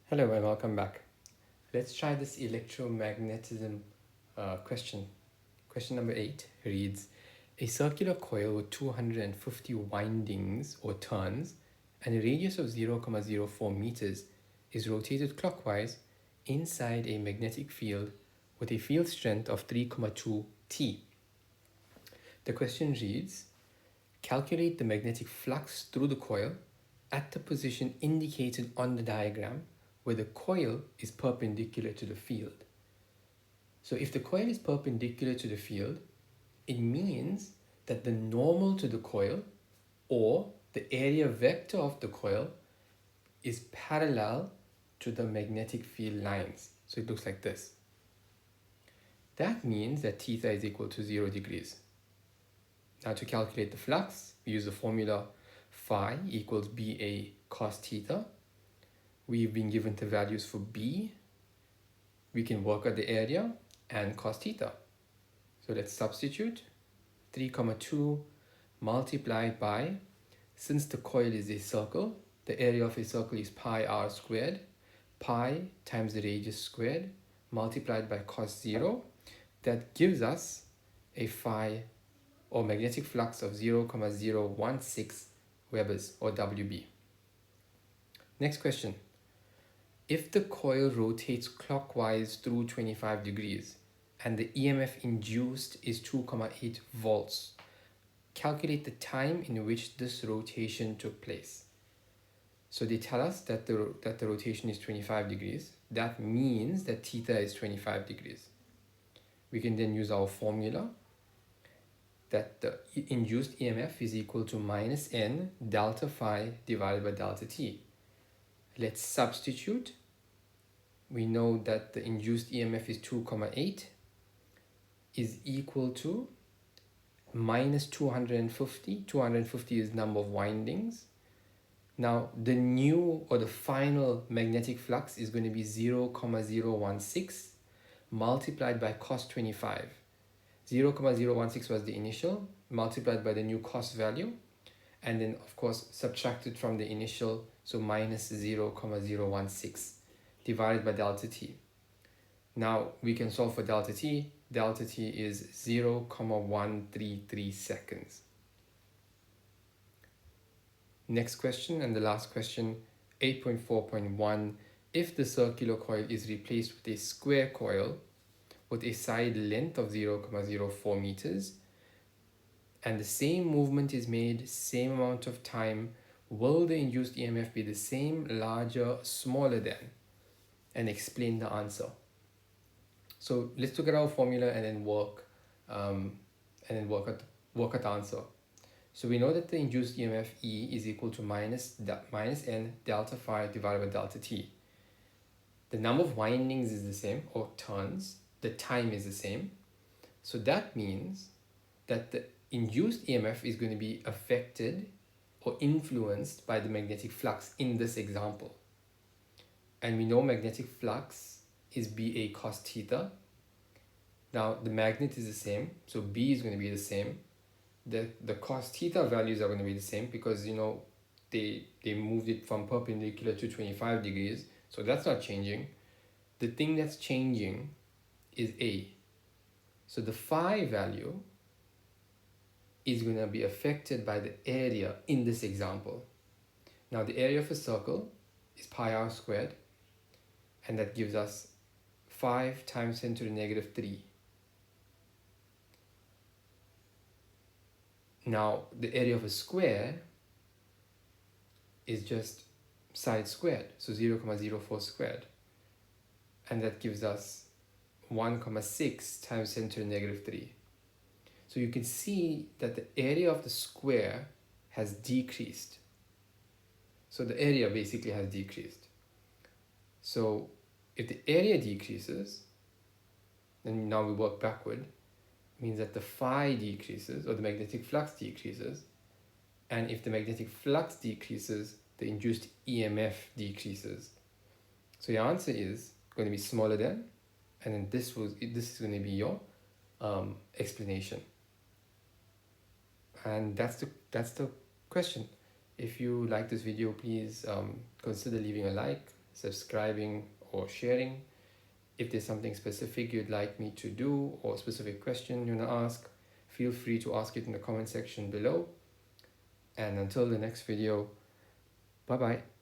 Hello and welcome back. Let's try this electromagnetism question. Question number 8 reads, a circular coil with 250 windings or turns and a radius of 0.04 meters is rotated clockwise inside a magnetic field with a field strength of 3.2 T. The question reads, calculate the magnetic flux through the coil at the position indicated on the diagram where the coil is perpendicular to the field. So if the coil is perpendicular to the field, it means that the normal to the coil or the area vector of the coil is parallel to the magnetic field lines. So it looks like this. That means that theta is equal to 0 degrees. Now to calculate the flux, we use the formula phi equals BA cos theta. We've been given the values for B. We can work out the area and cos theta. So let's substitute 3.2 multiplied by, since the coil is a circle, the area of a circle is pi r squared, pi times the radius squared multiplied by cos 0. That gives us a phi or magnetic flux of 0.016 Webers or WB. Next question. If the coil rotates clockwise through 25 degrees and the EMF induced is 2.8 volts, calculate the time in which this rotation took place. So they tell us that the rotation is 25 degrees. That means that theta is 25 degrees. We can then use our formula that the induced EMF is equal to minus n delta phi divided by delta t. Let's substitute. We know that the induced EMF is 2.8 is equal to minus 250. 250 is number of windings. Now the new or the final magnetic flux is going to be 0.016 multiplied by cos 25. 0.016 was the initial, multiplied by the new cos value, and then of course subtracted from the initial, so minus 0.016 divided by delta t. Now we can solve for delta t. Delta t is 0.133 seconds. Next question and the last question, 8.4.1. If the circular coil is replaced with a square coil with a side length of 0.04 meters and the same movement is made, same amount of time, will the induced EMF be the same, larger, smaller than? And explain the answer. So let's look at our formula and then work at the answer. So we know that the induced EMF E is equal to minus n delta phi divided by delta t. The number of windings is the same, or turns. The time is the same. So that means that the induced EMF is going to be affected or influenced by the magnetic flux in this example. And we know magnetic flux is BA cos theta. Now the magnet is the same, so B is going to be the same. The cos theta values are going to be the same because they moved it from perpendicular to 25 degrees, so that's not changing. The thing that's changing is A. So the phi value is going to be affected by the area in this example. Now the area of a circle is pi r squared, and that gives us 5 times 10 to the negative 3. Now the area of a square is just side squared, so 0.04 squared, and that gives us 1.6 times 10 to the negative 3. So you can see that the area of the square has decreased. So the area basically has decreased. So if the area decreases, then now we work backward, means that the phi decreases or the magnetic flux decreases. And if the magnetic flux decreases, the induced EMF decreases. So your answer is going to be smaller than, and then this is going to be your explanation. And that's the question. If you like this video, please consider leaving a like, subscribing, or sharing. If there's something specific you'd like me to do or a specific question you want to ask, feel free to ask it in the comment section below. And until the next video, bye bye.